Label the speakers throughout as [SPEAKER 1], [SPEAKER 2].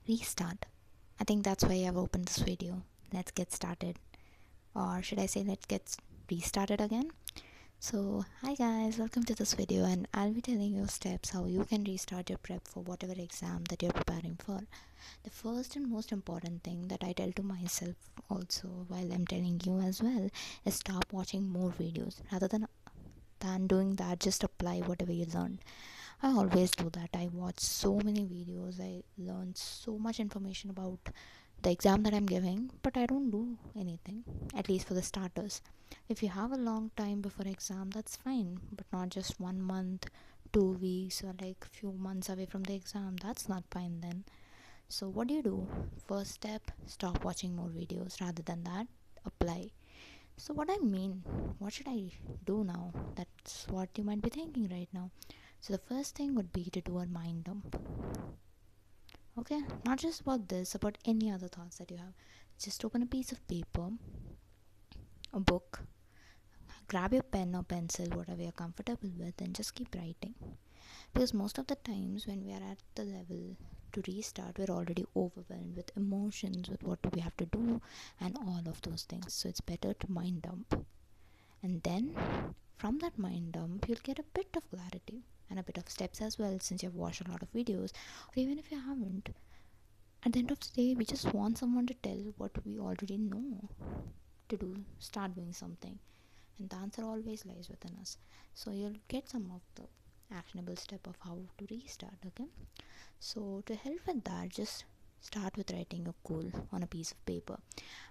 [SPEAKER 1] Restart. I think that's why I've opened this video. Let's get started. Or should I say, let's get restarted again? So, hi guys, welcome to this video, and I'll be telling you steps how you can restart your prep for whatever exam that you're preparing for. The first and most important thing that I tell to myself also while I'm telling you as well is stop watching more videos rather than doing that. Just apply whatever you learned. I always do that. I watch so many videos. I learn so much information about the exam that I'm giving, but I don't do anything, at least for the starters. If you have a long time before exam, that's fine, but not just 1 month, 2 weeks, or like few months away from the exam. That's not fine then. So, what do? First step, stop watching more videos. Rather than that, apply. So, what I mean, what should I do now? That's what you might be thinking right now. So the first thing would be to do a mind dump. Okay, not just about this, about any other thoughts that you have. Just open a piece of paper, a book, grab your pen or pencil, whatever you're comfortable with, and just keep writing. Because most of the times when we are at the level to restart, we're already overwhelmed with emotions, with what we have to do, and all of those things. So it's better to mind dump. And then from that mind dump, you'll get a bit of clarity and a bit of steps as well, since you've watched a lot of videos, or even if you haven't. At the end of the day, we just want someone to tell what we already know to do, start doing something, and the answer always lies within us. So you'll get some of the actionable step of how to restart. Okay, so to help with that, just start with writing your goal on a piece of paper.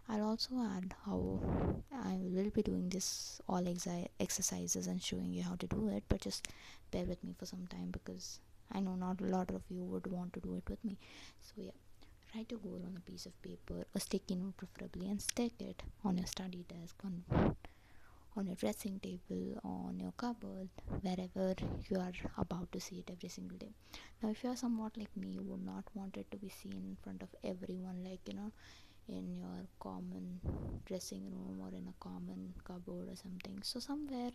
[SPEAKER 1] I'll also add how I will be doing this all exercises and showing you how to do it, but just bear with me for some time because I know not a lot of you would want to do it with me. So yeah, write your goal on a piece of paper, a sticky note preferably, and stick it on your study desk, on your dressing table, on your cupboard, wherever you are about to see it every single day. Now, if you are somewhat like me, you would not want it to be seen in front of everyone, like in your common dressing room or in a common cupboard or something. So, somewhere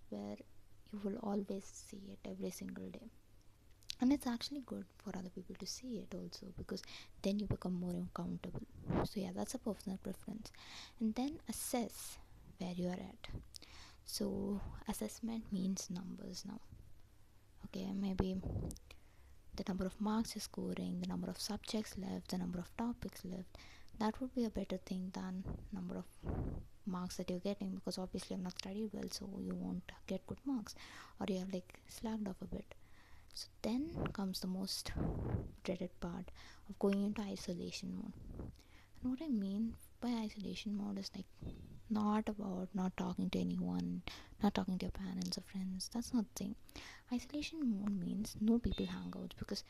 [SPEAKER 1] where you will always see it every single day. And it's actually good for other people to see it also, because then you become more accountable. So yeah, that's a personal preference. And then assess where you are at. So assessment means numbers now. Okay, maybe the number of marks you're scoring, the number of subjects left, the number of topics left. That would be a better thing than number of marks that you're getting, because obviously I've not studied well, so you won't get good marks, or you have like slacked off a bit. So then comes the most dreaded part of going into isolation mode. And what I mean by isolation mode is like not about not talking to anyone, not talking to your parents or friends. That's not the thing. Isolation mode means no people hangouts, because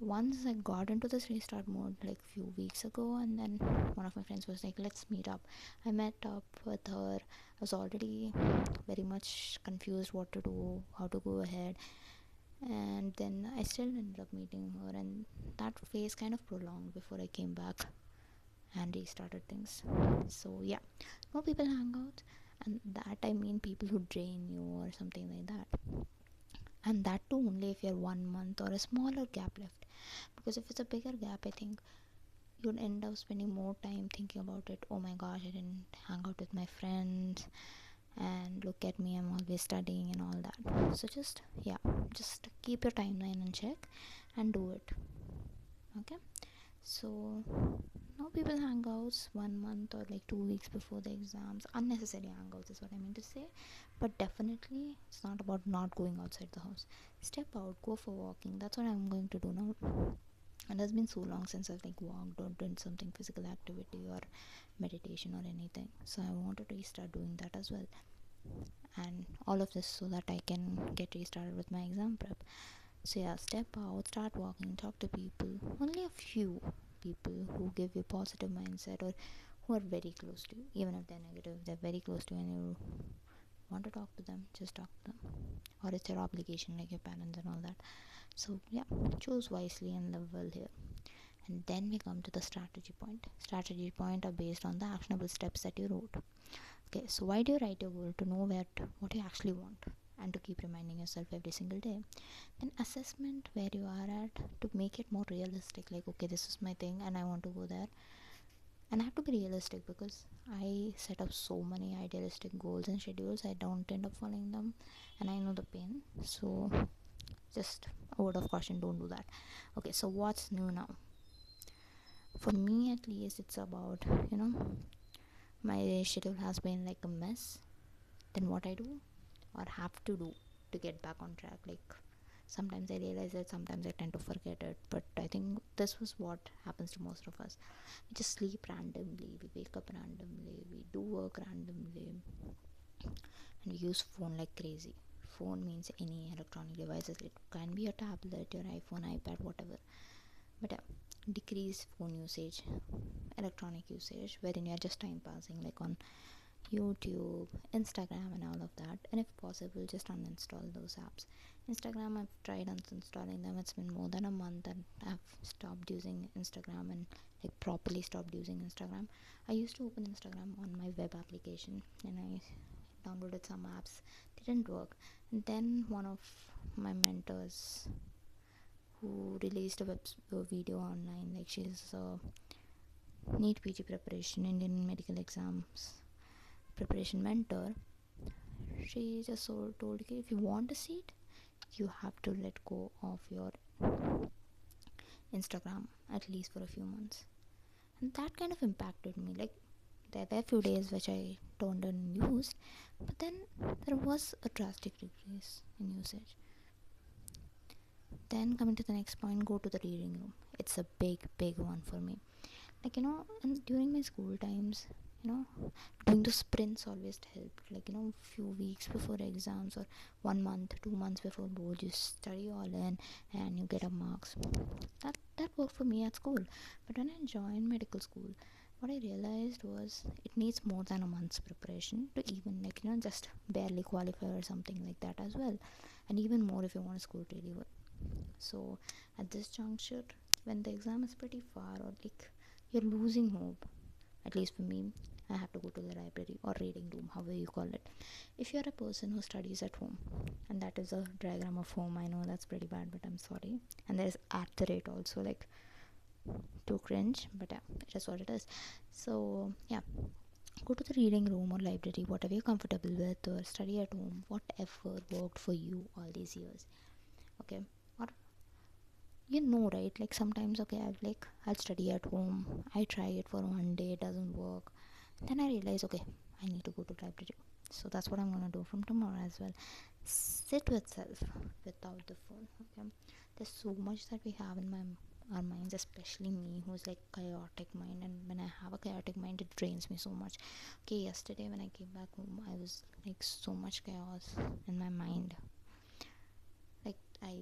[SPEAKER 1] once I got into this restart mode like few weeks ago, and then one of my friends was like, let's meet up. I met up with her. I was already very much confused what to do, how to go ahead, and then I still ended up meeting her, and that phase kind of prolonged before I came back and restarted things. So yeah, no people hang out, and that I mean people who drain you or something like that. And that too only if you're 1 month or a smaller gap left. Because if it's a bigger gap, I think you'd end up spending more time thinking about it. Oh my gosh, I didn't hang out with my friends, and look at me, I'm always studying and all that. So just yeah, just keep your timeline in check and do it. Okay, so no people hangouts 1 month or like 2 weeks before the exams. Unnecessary hangouts is what I mean to say. But definitely it's not about not going outside the house. Step out, go for walking. That's what I'm going to do now. And it's been so long since I've like walked or done something physical activity or meditation or anything, so I wanted to restart doing that as well. And all of this so that I can get restarted with my exam prep. So yeah, step out, start walking, talk to people. Only a few people who give you positive mindset, or who are very close to you. Even if they're negative, they're very close to you and you want to talk to them, just talk to them. Or it's your obligation, like your parents and all that. So yeah, choose wisely and live well here. And then we come to the strategy point. Strategy point are based on the actionable steps that you wrote. Okay, so why do you write your goal? To know what you actually want. and to keep reminding yourself every single day. Then assessment where you are at to make it more realistic, like okay, this is my thing and I want to go there. And I have to be realistic because I set up so many idealistic goals and schedules, I don't end up following them, and I know the pain. So just a word of caution, don't do that. Okay, so what's new now? For me at least, it's about, my schedule has been like a mess. Then what I do or have to do to get back on track, like sometimes I realize it, sometimes I tend to forget it, but I think this was what happens to most of us. We just sleep randomly, we wake up randomly, we do work randomly, and we use phone like crazy. Phone means any electronic devices, it can be a tablet, your iPhone, iPad, whatever. But decrease phone usage, electronic usage, wherein you're just time passing, like on YouTube, Instagram, and all of that. And if possible, just uninstall those apps. Instagram, I've tried uninstalling them. It's been more than a month and I've stopped using Instagram and like properly stopped using Instagram. I used to open Instagram on my web application and I downloaded some apps. Didn't work. And then one of my mentors who released a video online, like she's a NEET PG preparation, Indian medical exams preparation mentor. She just told you, if you want a seat, you have to let go of your Instagram at least for a few months. And that kind of impacted me. Like there were a few days which I turned and used, but then there was a drastic decrease in usage. Then coming to the next point, go to the reading room. It's a big one for me. Like and during my school times, doing the sprints always helped. Like few weeks before exams or 1 month, 2 months before board, you study all in and you get up marks. That worked for me at school. But when I joined medical school, what I realized was it needs more than a month's preparation to even just barely qualify or something like that as well, and even more if you want to score really well. So at this juncture, when the exam is pretty far or like you're losing hope, at least for me, I have to go to the library or reading room, however you call it. If you're a person who studies at home, and that is a diagram of home, I know that's pretty bad, but I'm sorry. And there's at the rate also, like too cringe, but yeah, it is what it is. So yeah, go to the reading room or library, whatever you're comfortable with, or study at home, whatever worked for you all these years. Okay, or right, like sometimes, okay, I'll study at home, I try it for one day, it doesn't work, then I realize, okay, I need to go to library. So that's what I'm gonna do from tomorrow as well. Sit with self without the phone. Okay, there's so much that we have in our minds, especially me who's like chaotic mind, and when I have a chaotic mind, it drains me so much. Okay, yesterday when I came back home, I was like so much chaos in my mind. Like I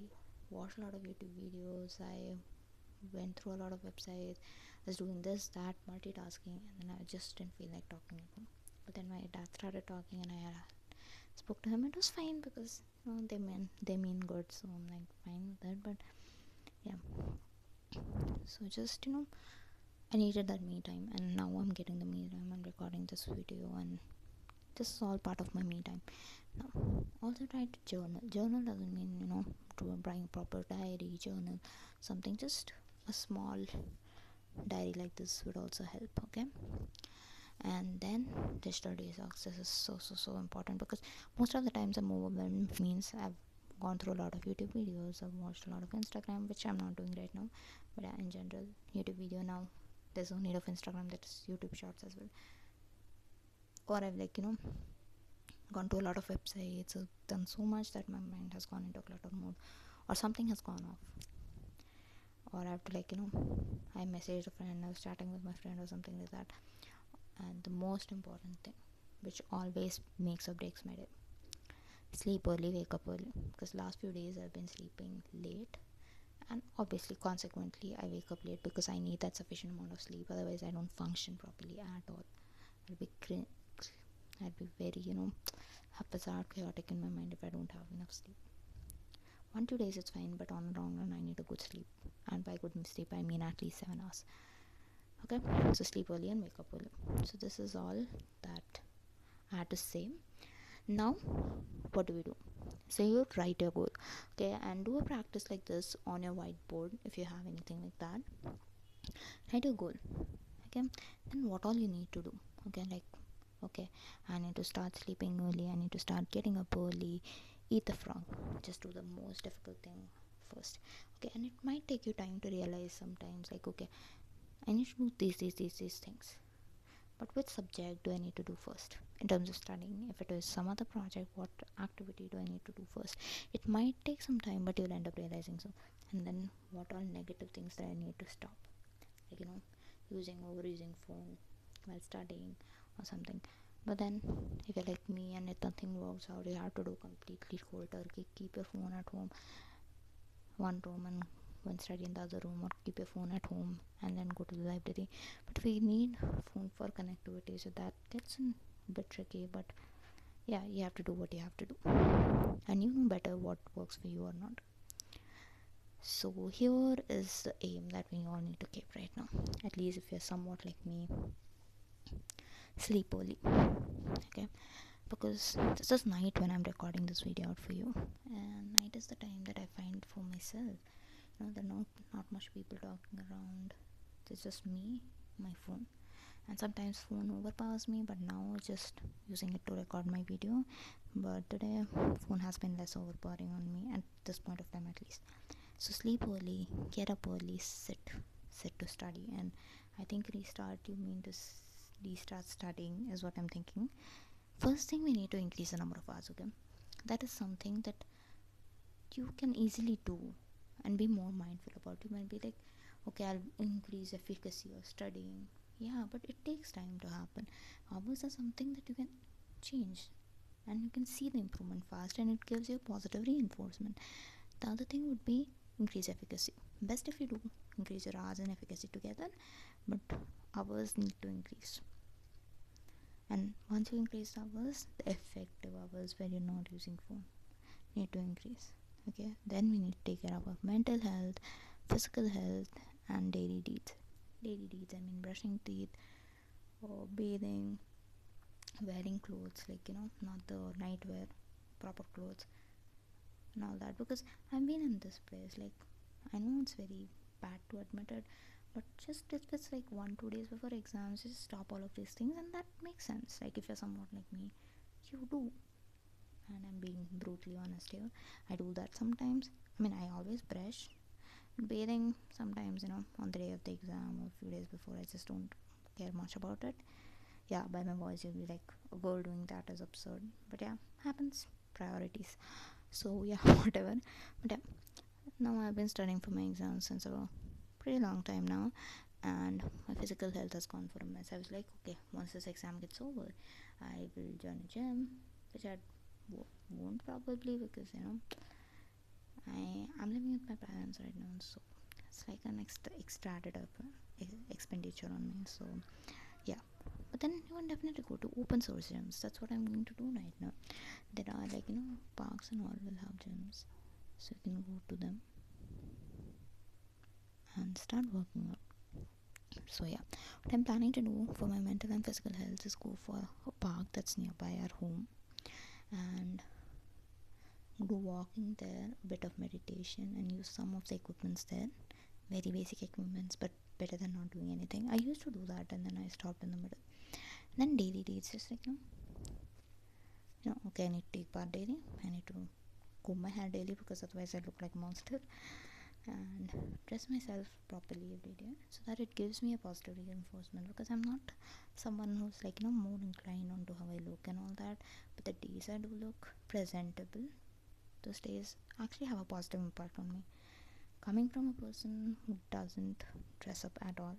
[SPEAKER 1] watched a lot of YouTube videos, I went through a lot of websites, I was doing this, that, multitasking, and then I just didn't feel like talking to him. But then my dad started talking and I spoke to him. It was fine because they mean good, so I'm like fine with that. But yeah, so just I needed that me time, and now I'm getting the me time. I'm recording this video, and this is all part of my me time. Now, also try to journal. Journal doesn't mean to bring a proper diary, journal, something. Just a small diary like this would also help. Okay, and then digital detox. This is so important because most of the times I'm overwhelmed. Means I've gone through a lot of YouTube videos. I've watched a lot of Instagram, which I'm not doing right now. But in general, YouTube video now. There's no need of Instagram. That's YouTube Shorts as well. Or I've gone to a lot of websites, done so much that my mind has gone into clutter mode, or something has gone off, or I have to I messaged a friend, I was chatting with my friend or something like that. And the most important thing, which always makes or breaks my day: sleep early, wake up early. Because last few days I've been sleeping late, and obviously consequently I wake up late because I need that sufficient amount of sleep, otherwise I don't function properly at all. I'll be very haphazard, chaotic in my mind if I don't have enough sleep. 1-2 days it's fine, but on the long run I need a good sleep, and by good sleep I mean at least 7 hours. Okay, so sleep early and wake up early. So this is all that I had to say. Now what do we do? So you write your goal, okay, and do a practice like this on your whiteboard if you have anything like that. Write your goal, okay. Then what all you need to do, okay, like, okay, I need to start sleeping early, I need to start getting up early, eat the frog. Just do the most difficult thing first, okay. And it might take you time to realize sometimes, like, okay, I need to do these things, but which subject do I need to do first in terms of studying? If it is some other project, what activity do I need to do first? It might take some time, but you'll end up realizing so. And then what all negative things that I need to stop, like, overusing phone while studying or something. But then if you're like me and if nothing works out, you have to do completely cold turkey, keep your phone at home, one room, and go and study in the other room, or keep your phone at home and then go to the library. But we need phone for connectivity, so that gets a bit tricky. But yeah, you have to do what you have to do, and you know better what works for you or not. So here is the aim that we all need to keep right now. At least if you're somewhat like me, sleep early, okay. Because this is night when I'm recording this video out for you, and night is the time that I find for myself. There are not much people talking around. It's just me, my phone, and sometimes phone overpowers me, but now just using it to record my video. But today phone has been less overpowering on me at this point of time, at least. So sleep early, get up early, sit to study. And I think restart, you mean to restart studying is what I'm thinking. First thing, we need to increase the number of hours, okay. That is something that you can easily do and be more mindful about. You might be like, okay, I'll increase efficacy of studying. Yeah, but it takes time to happen. Hours are something that you can change, and you can see the improvement fast, and it gives you positive reinforcement. The other thing would be increase efficacy. Best if you do increase your hours and efficacy together, but hours need to increase. And once you increase hours, the effective hours where you're not using phone need to increase, okay. Then we need to take care of our mental health, physical health, and daily deeds. I mean brushing teeth, or bathing, wearing clothes, like, not the nightwear, proper clothes and all that. Because I've been in this place, like, I know it's very bad to admit it, but just if it's like 1-2 days before exams, just stop all of these things, and that makes sense. Like, if you're somewhat like me, you do. And I'm being brutally honest here, I do that sometimes. I mean, I always brush. Bathing sometimes, on the day of the exam or a few days before, I just don't care much about it. Yeah, by my voice you'll be like, a girl doing that is absurd, but yeah, happens. Priorities. So yeah, whatever. But yeah, now I've been studying for my exams since a pretty long time now, and my physical health has gone for a mess. I was like, okay, once this exam gets over, I will join a gym, which I won't probably, because I'm living with my parents right now, so it's like an extra added up expenditure on me. So yeah, but then you can definitely go to open source gyms. That's what I'm going to do right now. There are, like, parks and all will have gyms, so you can go to them and start working out. So yeah, what I'm planning to do for my mental and physical health is go for a park that's nearby our home, and do walking there, a bit of meditation, and use some of the equipments there. Very basic equipments, but better than not doing anything. I used to do that, and then I stopped in the middle. And then daily deeds, just like, okay, I need to take bath daily, I need to comb my hair daily, because otherwise I look like a monster, and dress myself properly every day, so that it gives me a positive reinforcement. Because I'm not someone who's like, more inclined onto how I look and all that, but the days I do look presentable, those days actually have a positive impact on me. Coming from a person who doesn't dress up at all,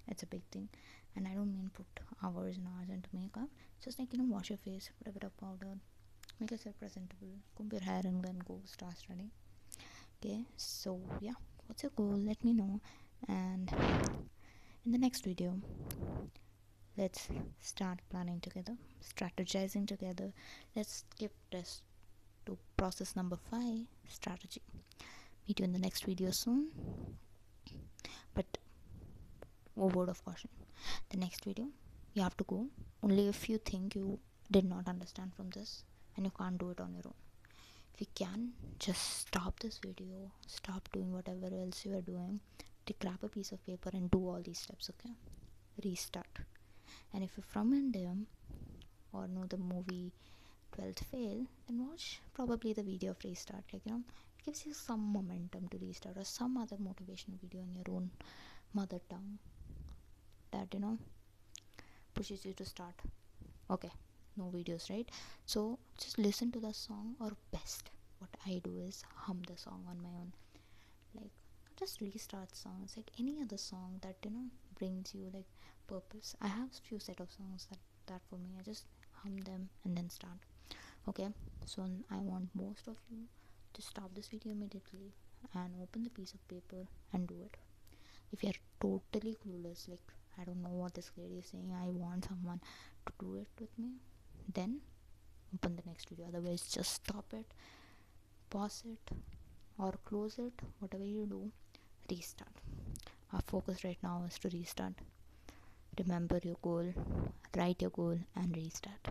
[SPEAKER 1] it's a big thing. And I don't mean put hours and hours into makeup. Just like, wash your face, put a bit of powder, make yourself presentable, comb your hair, and then go start studying. Okay, so yeah, what's your goal? Let me know. And in the next video, let's start planning together, strategizing together. Let's skip this to process number 5, strategy. Meet you in the next video soon. But a word of caution, the next video you have to go only if you think you did not understand from this and you can't do it on your own. if you can, just stop this video, stop doing whatever else you are doing, to grab a piece of paper and do all these steps. Okay, restart. And if you're from India or know the movie 12th Fail, then watch probably the video of restart. Like, it gives you some momentum to restart, or some other motivational video in your own mother tongue that pushes you to start. Okay, no videos, right? So just listen to the song, or best, what I do is hum the song on my own. Like, just restart songs like any other song that brings you like purpose. I have few set of songs that for me, I just hum them and then start. Okay, so I want most of you to stop this video immediately and open the piece of paper and do it. If you're totally clueless, like, I don't know what this lady is saying, I want someone to do it with me, then open the next video. Otherwise, just stop it, pause it, or close it, whatever you do, restart. Our focus right now is to restart. Remember your goal, write your goal, and restart.